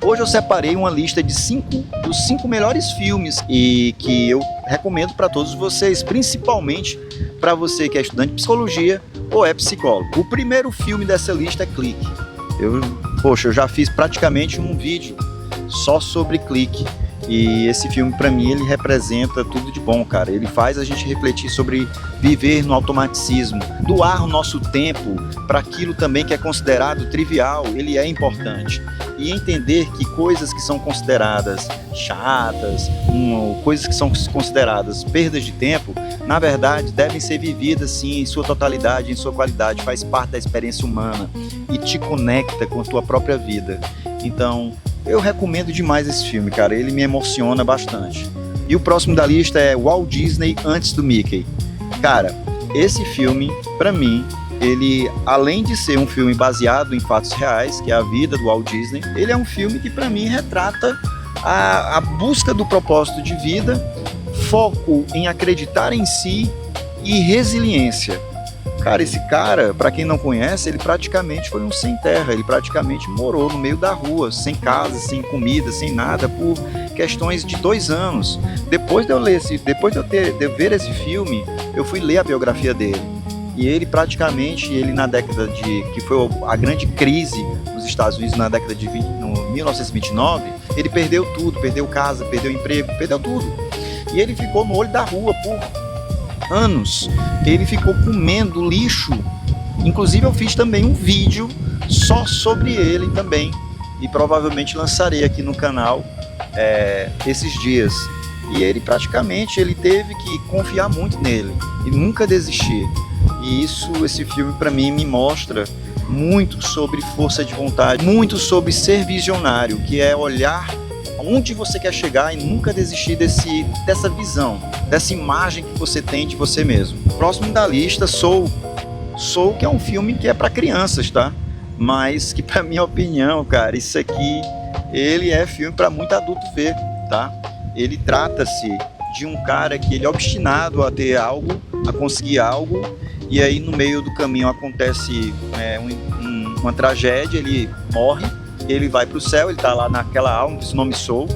Hoje eu separei uma lista de dos 5 melhores filmes e que eu recomendo para todos vocês, principalmente para você que é estudante de psicologia ou é psicólogo. O primeiro filme dessa lista é Clique. Eu já fiz praticamente um vídeo só sobre Clique. E esse filme, para mim, ele representa tudo de bom, cara. Ele faz a gente refletir sobre viver no automaticismo, doar o nosso tempo para aquilo também que é considerado trivial, ele é importante. E entender que coisas que são consideradas chatas, coisas que são consideradas perdas de tempo, na verdade, devem ser vividas, sim, em sua totalidade, em sua qualidade, faz parte da experiência humana e te conecta com a tua própria vida. Então, eu recomendo demais esse filme, cara, ele me emociona bastante. E o próximo da lista é Walt Disney antes do Mickey. Cara, esse filme, pra mim, ele, além de ser um filme baseado em fatos reais, que é a vida do Walt Disney, ele é um filme que pra mim retrata a busca do propósito de vida, foco em acreditar em si e resiliência. Cara, esse cara, para quem não conhece, ele praticamente foi um sem terra, ele praticamente morou no meio da rua, sem casa, sem comida, sem nada, por questões de 2 anos. Depois de eu ver esse filme, eu fui ler a biografia dele. E ele praticamente, na década que foi a grande crise nos Estados Unidos na década de 1929, ele perdeu tudo, perdeu casa, perdeu emprego, perdeu tudo. E ele ficou no olho da rua por anos, ele ficou comendo lixo. Inclusive eu fiz também um vídeo só sobre ele também, e provavelmente lançarei aqui no canal esses dias. E ele praticamente teve que confiar muito nele e nunca desistir. E esse filme para mim me mostra muito sobre força de vontade, muito sobre ser visionário, que é olhar onde você quer chegar e nunca desistir dessa visão, dessa imagem que você tem de você mesmo. Próximo da lista, Soul, que é um filme que é para crianças, tá? Mas que, pra minha opinião, cara, isso aqui, ele é filme para muito adulto ver, tá? Ele trata-se de um cara que ele é obstinado a ter algo, a conseguir algo, e aí no meio do caminho acontece uma tragédia, ele morre. Ele vai para o céu, ele está lá naquela alma, que se nome Soul,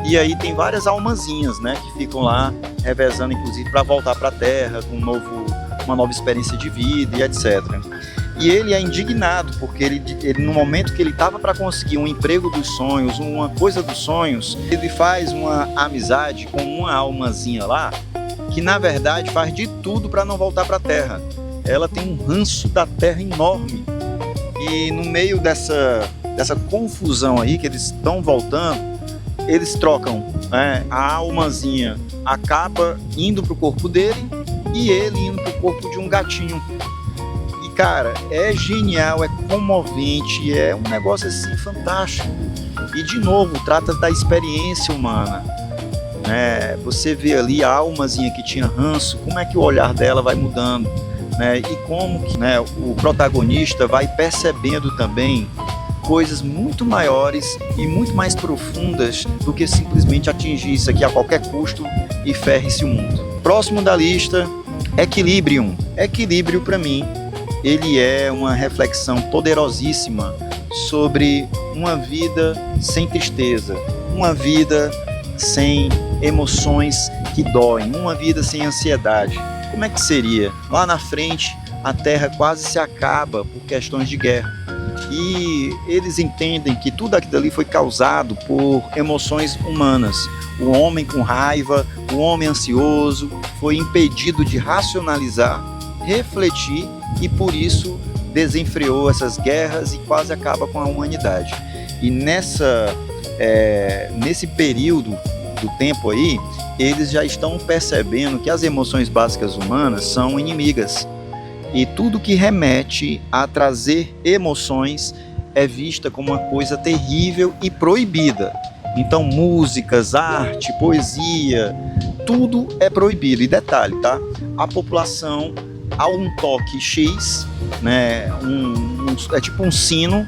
e aí tem várias almazinhas, né, que ficam lá revezando, inclusive, para voltar para a Terra com uma nova experiência de vida e etc. E ele é indignado, porque ele no momento que ele estava para conseguir um emprego dos sonhos, uma coisa dos sonhos, ele faz uma amizade com uma almazinha lá, que na verdade faz de tudo para não voltar para a Terra. Ela tem um ranço da Terra enorme, e no meio dessa confusão aí que eles estão voltando, eles trocam, né? A almazinha acaba indo pro corpo dele e ele indo pro corpo de um gatinho. E cara, é genial, é comovente, é um negócio assim fantástico. E de novo, trata da experiência humana, né? Você vê ali a almazinha que tinha ranço, como é que o olhar dela vai mudando, né? E como que, né, o protagonista vai percebendo também coisas muito maiores e muito mais profundas do que simplesmente atingir isso aqui a qualquer custo e ferre-se o mundo. Próximo da lista, Equilibrium. Equilíbrio, para mim, ele é uma reflexão poderosíssima sobre uma vida sem tristeza, uma vida sem emoções que doem, uma vida sem ansiedade. Como é que seria? Lá na frente, a Terra quase se acaba por questões de guerra. E eles entendem que tudo aquilo ali foi causado por emoções humanas. O homem com raiva, o homem ansioso, foi impedido de racionalizar, refletir e por isso desenfreou essas guerras e quase acaba com a humanidade. E nesse período do tempo aí, eles já estão percebendo que as emoções básicas humanas são inimigas. E tudo que remete a trazer emoções é vista como uma coisa terrível e proibida. Então músicas, arte, poesia, tudo é proibido. E detalhe, tá? A população, a um toque X, né? É tipo um sino,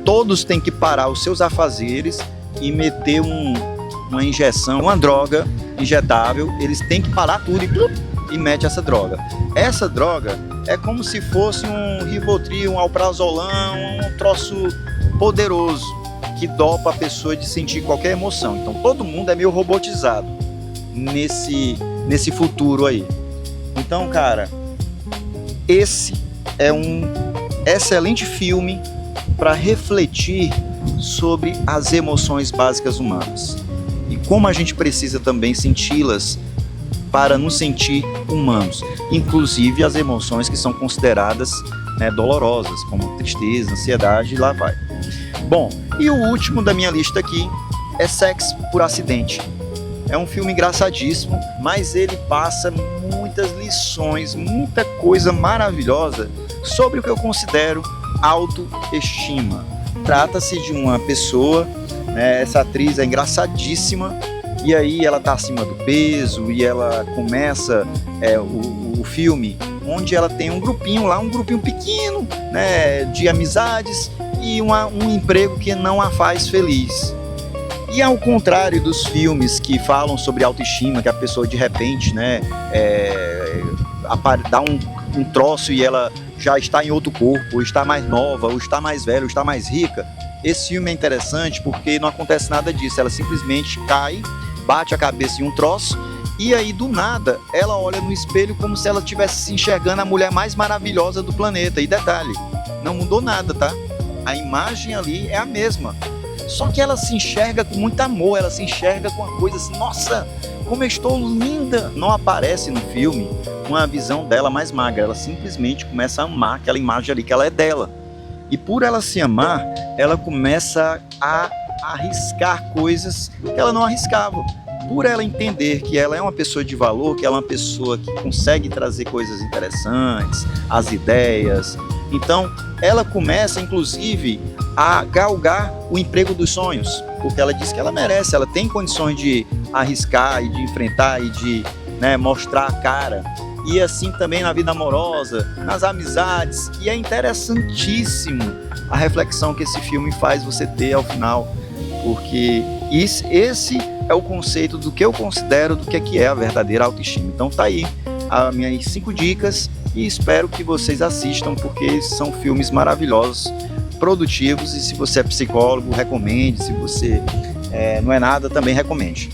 todos têm que parar os seus afazeres e meter uma injeção, uma droga injetável. Eles têm que parar tudo e mete essa droga. Essa droga é como se fosse um Rivotril, um Alprazolam, um troço poderoso. que dopa a pessoa de sentir qualquer emoção. Então todo mundo é meio robotizado nesse futuro aí. Então, cara, esse é um excelente filme para refletir sobre as emoções básicas humanas e como a gente precisa também senti-las para nos sentir humanos, inclusive as emoções que são consideradas, né, dolorosas, como tristeza, ansiedade, e lá vai. Bom, e o último da minha lista aqui é Sexo por Acidente. É um filme engraçadíssimo, mas ele passa muitas lições, muita coisa maravilhosa sobre o que eu considero autoestima. Trata-se de uma pessoa, né, essa atriz é engraçadíssima, e aí ela tá acima do peso, e ela começa o filme onde ela tem um grupinho lá, um grupinho pequeno, né, de amizades e um emprego que não a faz feliz. E ao contrário dos filmes que falam sobre autoestima, que a pessoa de repente, né, dá um troço e ela já está em outro corpo, ou está mais nova, ou está mais velha, ou está mais rica, esse filme é interessante porque não acontece nada disso. Ela simplesmente cai, bate a cabeça em um troço, e aí do nada ela olha no espelho como se ela estivesse se enxergando a mulher mais maravilhosa do planeta. E detalhe, não mudou nada, tá? A imagem ali é a mesma, só que ela se enxerga com muito amor, ela se enxerga com uma coisa assim, nossa, como eu estou linda. Não aparece no filme uma visão dela mais magra, ela simplesmente começa a amar aquela imagem ali que ela é dela. E por ela se amar, ela começa a arriscar coisas que ela não arriscava. Por ela entender que ela é uma pessoa de valor, que ela é uma pessoa que consegue trazer coisas interessantes, as ideias. Então, ela começa, inclusive, a galgar o emprego dos sonhos, porque ela diz que ela merece, ela tem condições de arriscar e de enfrentar e de, né, mostrar a cara. E assim também na vida amorosa, nas amizades. E é interessantíssimo a reflexão que esse filme faz você ter ao final, porque esse é o conceito do que eu considero do que é a verdadeira autoestima. Então tá aí as minhas 5 dicas e espero que vocês assistam, porque são filmes maravilhosos, produtivos, e se você é psicólogo, recomende. Se você não é nada, também recomende.